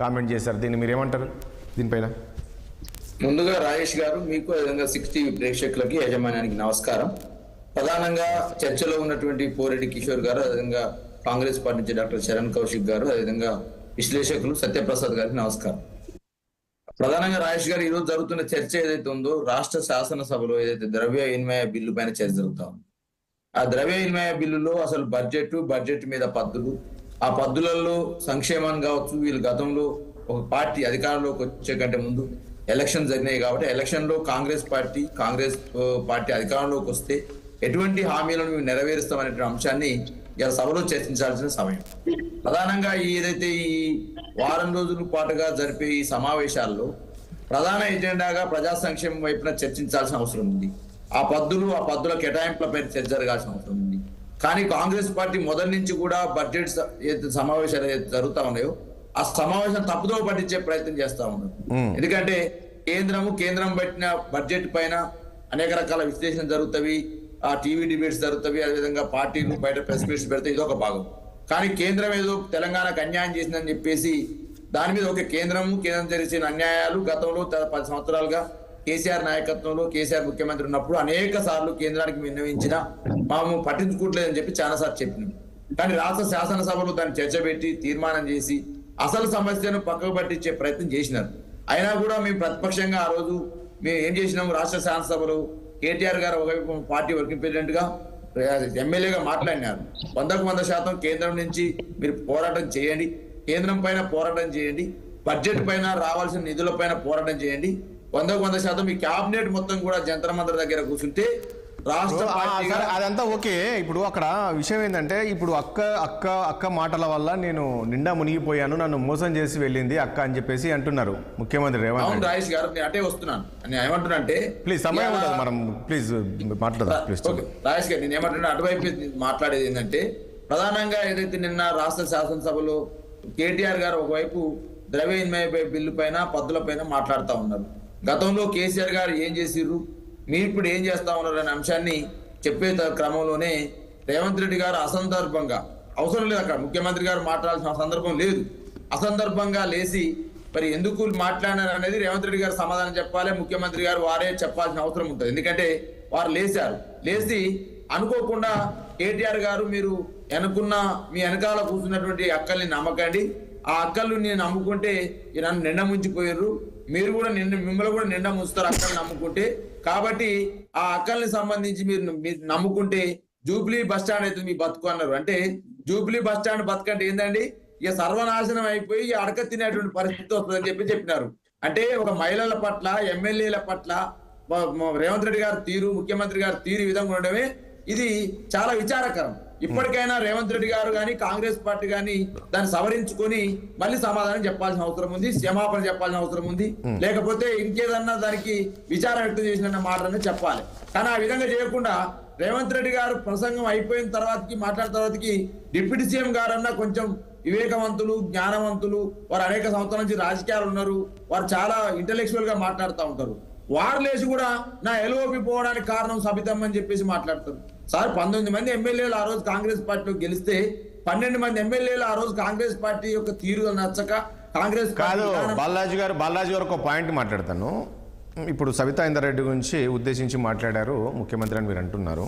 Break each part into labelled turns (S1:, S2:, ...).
S1: Comment చేశారు. దీన్ని మీరు ఏమంటారు? దీనిపైన
S2: ముందుగా రాజేష్ గారు మీకు విధంగా 60 ప్రేక్షకులకి యాజమాన్యానికి నమస్కారం. ప్రధానంగా చర్చలో ఉన్నటువంటి పోరెడ్డి కిషోర్ గారు, అదేవిధంగా కాంగ్రెస్ పార్టీ నుంచి డాక్టర్ చరణ్ కౌశిక్ గారు, అదేవిధంగా విశ్లేషకులు సత్యప్రసాద్ గారికి నమస్కారం. ప్రధానంగా రాజేష్ గారు, ఈరోజు జరుగుతున్న చర్చ ఏదైతే ఉందో రాష్ట్ర శాసనసభలో ఏదైతే ద్రవ్య వినిమయ బిల్లు పైన చర్చ జరుగుతా ఉంది. ఆ ద్రవ్య వినిమయ బిల్లులో అసలు బడ్జెట్ మీద పద్దులు, ఆ పద్దులలో సంక్షేమం కావచ్చు. వీళ్ళు గతంలో ఒక పార్టీ అధికారంలోకి వచ్చే కంటే ముందు ఎలక్షన్ జరిగినాయి కాబట్టి ఎలక్షన్ లో కాంగ్రెస్ పార్టీ అధికారంలోకి వస్తే ఎటువంటి హామీలను మేము నెరవేరుస్తామనే అంశాన్ని ఇలా సభలో చర్చించాల్సిన సమయం. ప్రధానంగా ఏదైతే ఈ వారం రోజుల పాటుగా జరిపే ఈ సమావేశాల్లో ప్రధాన ఎజెండాగా ప్రజా సంక్షేమం వైపున చర్చించాల్సిన అవసరం ఉంది. ఆ పద్దుల కేటాయింపులపై చర్చ జరగాల్సిన అవసరం ఉంది. కానీ కాంగ్రెస్ పార్టీ మొదటి నుంచి కూడా బడ్జెట్ సమావేశాలు ఏదైతే జరుగుతా ఉన్నాయో ఆ సమావేశం తప్పుదో పట్టించే ప్రయత్నం చేస్తా ఉన్నారు. ఎందుకంటే కేంద్రం పెట్టిన బడ్జెట్ పైన అనేక రకాల విశ్లేషణ జరుగుతాయి, ఆ టీవీ డిబేట్స్ జరుగుతాయి, అదేవిధంగా పార్టీలు బయట ప్రెస్ మీట్స్ పెడితే ఇదొక భాగం. కానీ కేంద్రం ఏదో తెలంగాణకు అన్యాయం చేసిందని చెప్పేసి దాని మీద ఒక కేంద్రం చేసిన అన్యాయాలు గతంలో 10 సంవత్సరాలుగా కేసీఆర్ నాయకత్వంలో కేసీఆర్ ముఖ్యమంత్రి ఉన్నప్పుడు అనేక సార్లు కేంద్రానికి విన్నవించిన మాము పట్టించుకోవట్లేదని చెప్పి చాలాసార్లు చెప్పినాం. కానీ రాష్ట్ర శాసనసభలో దాన్ని చర్చ పెట్టి తీర్మానం చేసి అసలు సమస్యను పక్కకు పట్టించే ప్రయత్నం చేసినారు. అయినా కూడా మేము ప్రతిపక్షంగా ఆ రోజు మేము ఏం చేసినాము, రాష్ట్ర శాసనసభలో కేటీఆర్ గారు ఒకవైపు పార్టీ వర్కింగ్ ప్రెసిడెంట్ గా ఎమ్మెల్యేగా మాట్లాడినారు. 100% కేంద్రం నుంచి మీరు పోరాటం చేయండి, కేంద్రం పైన పోరాటం చేయండి, బడ్జెట్ పైన రావాల్సిన నిధుల పైన పోరాటం చేయండి, 100% మీ క్యాబినెట్ మొత్తం కూడా జంతర్ మంతర్ దగ్గర కూర్చుంటే రాష్ట్ర
S1: అదంతా ఓకే. ఇప్పుడు అక్కడ విషయం ఏంటంటే, ఇప్పుడు అక్క మాటల వల్ల నేను నిండా మునిగిపోయాను, నన్ను మోసం చేసి వెళ్ళింది అక్క అని చెప్పేసి అంటున్నారు ముఖ్యమంత్రి రేవంత్ రెడ్డి.
S2: రాజేష్ గారు, నేను అటే వస్తున్నాను. నేను ఏమంటున్నా అంటే
S1: ప్లీజ్ సమయం ఉండదు, మనం ప్లీజ్ మాట్లాడదాం ప్లీజ్.
S2: రాజేష్ గారు, నేను ఏమంటున్నా అటువైపు మాట్లాడేది ఏంటంటే, ప్రధానంగా ఏదైతే నిన్న రాష్ట్ర శాసనసభలో కేటీఆర్ గారు ఒకవైపు ద్రవ్య వినిమయ బిల్లు పైన పద్దుల పైన మాట్లాడుతూ ఉన్నారు. గతంలో కేసీఆర్ గారు ఏం చేసిర్రు, మీరు ఇప్పుడు ఏం చేస్తా ఉన్నారు అనే అంశాన్ని చెప్పే క్రమంలోనే రేవంత్ రెడ్డి గారు అసందర్భంగా, అవసరం లేదు అక్కడ ముఖ్యమంత్రి గారు మాట్లాడాల్సిన సందర్భం లేదు, అసందర్భంగా లేచి మరి ఎందుకు మాట్లాడారు అనేది రేవంత్ రెడ్డి గారు సమాధానం చెప్పాలి, ముఖ్యమంత్రి గారు వారే చెప్పాల్సిన అవసరం ఉంటుంది. ఎందుకంటే వారు లేచి అనుకోకుండా కేటీఆర్ గారు మీరు మీ వెనకాల కూర్చున్నటువంటి అక్కల్ని నమ్మకండి, ఆ అక్కలు నేను నమ్ముకుంటే నన్ను నిండా ముంచిపోయారు, మీరు కూడా మిమ్మల్ని కూడా నిండా ముంచుతారు అక్కల్ని నమ్ముకుంటే, కాబట్టి ఆ అక్కల్ని సంబంధించి మీరు నమ్ముకుంటే జూబ్లీ బస్ స్టాండ్ అయితే మీ బతుకు అన్నారు. అంటే జూబ్లీ బస్ స్టాండ్ బతుకంటే ఏందండి, ఇక సర్వనాశనం అయిపోయి అడక తినేటువంటి పరిస్థితి వస్తుందని చెప్పినారు. అంటే ఒక మహిళల పట్ల, ఎమ్మెల్యేల పట్ల రేవంత్ రెడ్డి గారి తీరు, ముఖ్యమంత్రి గారి తీరు ఈ విధంగా ఉండడమే ఇది చాలా విచారకరం. ఇప్పటికైనా రేవంత్ రెడ్డి గారు కానీ కాంగ్రెస్ పార్టీ కానీ దాన్ని సవరించుకొని మళ్ళీ సమాధానం చెప్పాల్సిన అవసరం ఉంది, క్షమాపణ చెప్పాల్సిన అవసరం ఉంది. లేకపోతే ఇంకేదన్నా దానికి విచారం వ్యక్తం చేసిన మాటలనే చెప్పాలి. కానీ ఆ విధంగా చేయకుండా రేవంత్ రెడ్డి గారు ప్రసంగం అయిపోయిన తర్వాతకి మాట్లాడిన తర్వాతకి డిప్యూటీ సీఎం గారన్నా కొంచెం వివేకవంతులు, జ్ఞానవంతులు, వారు అనేక సంవత్సరాల నుంచి రాజకీయాలు ఉన్నారు, వారు చాలా ఇంటెలెక్చువల్ గా మాట్లాడుతూ ఉంటారు. వారు లేచి కూడా నా ఎల్ఓపి పోవడానికి కారణం సబితమ్మ అని చెప్పేసి మాట్లాడతారు. సార్, 19 మంది ఎమ్మెల్యేలు ఆ రోజు కాంగ్రెస్ పార్టీలో గెలిస్తే 12 మంది ఎమ్మెల్యేలు ఆ రోజు కాంగ్రెస్ పార్టీ యొక్క తీరు నచ్చక కాంగ్రెస్
S1: కాదు. బాలాజీ గారు ఒక పాయింట్ మాట్లాడతాను. ఇప్పుడు సబితా ఇంద్రారెడ్డి గురించి ఉద్దేశించి మాట్లాడారు ముఖ్యమంత్రి అని మీరు అంటున్నారు.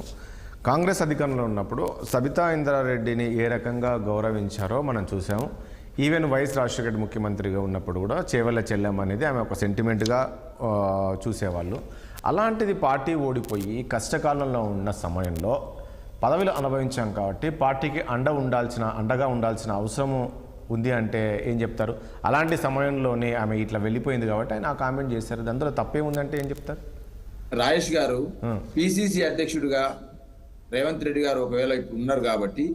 S1: కాంగ్రెస్ అధికారంలో ఉన్నప్పుడు సబితా ఇంద్రారెడ్డిని ఏ రకంగా గౌరవించారో మనం చూసాం. ఈవెన్ వైఎస్ రాజశేఖర రెడ్డి ముఖ్యమంత్రిగా ఉన్నప్పుడు కూడా చేవెళ్ళ చెల్లెమ్మ అనేది ఆమె ఒక సెంటిమెంట్గా చూసేవాళ్ళు. అలాంటిది పార్టీ ఓడిపోయి కష్టకాలంలో ఉన్న సమయంలో పదవిలో అనుభవించాం కాబట్టి పార్టీకి అండగా ఉండాల్సిన అవసరం ఉంది అంటే ఏం చెప్తారు? అలాంటి సమయంలోనే ఆమె ఇట్లా వెళ్ళిపోయింది కాబట్టి ఆయన ఆ కామెంట్ చేశారు. అందులో తప్పే ఉందంటే ఏం చెప్తారు?
S2: రాజేష్ గారు, పిసిసి అధ్యక్షుడిగా రేవంత్ రెడ్డి గారు ఒకవేళ ఇప్పుడు ఉన్నారు కాబట్టి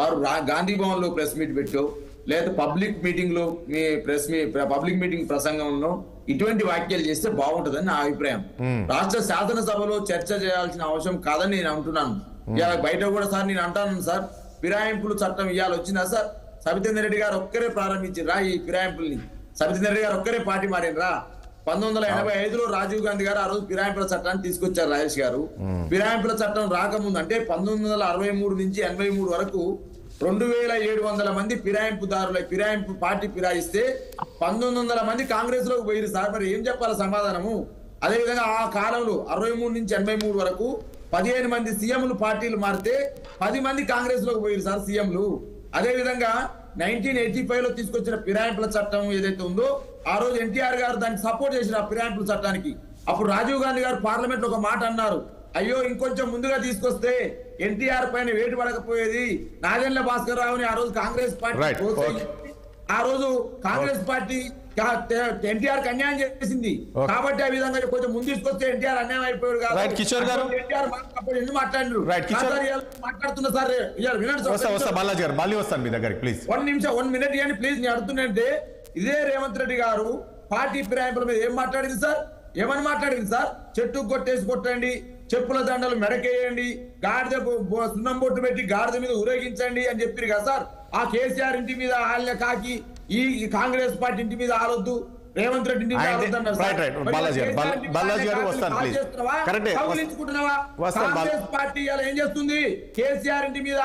S2: వారు గాంధీ భవన్ లో ప్రెస్ మీట్ పెట్టో లేదా పబ్లిక్ మీటింగ్ లో పబ్లిక్ మీటింగ్ ప్రసంగంలో ఇటువంటి వ్యాఖ్యలు చేస్తే బాగుంటుందని నా అభిప్రాయం. రాష్ట్ర శాసనసభలో చర్చ చేయాల్సిన అవసరం కాదని నేను అంటున్నాను. ఇవాళ బయట కూడా సార్ నేను అంటాను సార్, ఫిరాయింపులు చట్టం ఇవాళ వచ్చిందా సార్? సబితేందర్ రెడ్డి గారు ఒక్కరే ప్రారంభించారా ఈ ఫిరాయింపుల్ని? సబితేందర్ రెడ్డి గారు ఒక్కరే పార్టీ మారినరా? 1985లో రాజీవ్ గాంధీ గారు ఆ రోజు ఫిరాయింపుల చట్టాన్ని తీసుకొచ్చారు రాజేష్ గారు. ఫిరాయింపుల చట్టం రాకముందు అంటే 1963 నుంచి 83 వరకు 2700 మంది ఫిరాయింపు పార్టీ ఫిరాయిస్తే 1900 మంది కాంగ్రెస్ లోకి పోయిరు సార్. మరి ఏం చెప్పాలి సమాధానము? అదేవిధంగా ఆ కాలంలో 63 నుంచి 83 వరకు 15 మంది సీఎంలు పార్టీలు మారితే 10 మంది కాంగ్రెస్ లోకి పోయిరు సార్ సీఎంలు. అదేవిధంగా 1985 లో తీసుకొచ్చిన ఫిరాయింపుల చట్టం ఏదైతే ఉందో ఆ రోజు ఎన్టీఆర్ గారు దానికి సపోర్ట్ చేసిన ఆ ఫిరాయింపుల చట్టానికి. అప్పుడు రాజీవ్ గాంధీ గారు పార్లమెంట్ లో ఒక మాట అన్నారు, అయ్యో ఇంకొంచెం ముందుగా తీసుకొస్తే ఎన్టీఆర్ పైన వేటు పడకపోయేది. నాదెండ్ల భాస్కర్ రావుని ఆ రోజు కాంగ్రెస్ పార్టీ
S1: Right.
S2: ప్రోత్సహించి, ఆ రోజు కాంగ్రెస్ పార్టీ ఎన్టీఆర్ కి అన్యాయం చేసింది కాబట్టి ఆ విధంగా కొంచెం ముందు తీసుకొస్తే ఎన్టీఆర్ అన్యాయం అయిపోయాడు
S1: Right, కిషోర్ గారు.
S2: ఎన్టీఆర్ అప్పుడు ఎందుకు మాట్లాడారు?
S1: Right, కిషోర్.
S2: మాట్లాడుతున్నా సార్ వినండి
S1: వస్తా బాలాజీ గారు, మళ్ళీ వస్తాను మీ దగ్గరికి ప్లీజ్.
S2: 1 నిమిషం 1 మినిట్ ఇవ్వండి ప్లీజ్. నేను అడుగుతుంటే ఇదే రేవంత్ రెడ్డి గారు పార్టీ ఫిరాయింపుల మీద ఏం మాట్లాడింది సార్? ఏమని మాట్లాడింది సార్? చెట్టు కొట్టేసి కొట్టండి, చెప్పుల దండలు మెడకేయండి, గాడిద సున్నం బొట్టు పెట్టి గాడిద మీద ఊరేగించండి అని చెప్పారు కదా సార్. ఆ కేసీఆర్ ఇంటి మీద ఆళ్ళ కాకి ఈ కాంగ్రెస్ పార్టీ ఇంటి మీద ఆలొద్దు, రేవంత్ రెడ్డి ఇంటి మీద ఆలొద్దు అన్నారు సార్.
S1: Right. బాలాజీ గారు వస్తాను ప్లీజ్. కరెక్టే.
S2: కౌగిలించుకుంటున్నావా?
S1: వస్తాను.
S2: కాంగ్రెస్ పార్టీ ఇలా ఏం చేస్తుంది? కేసీఆర్ ఇంటి మీద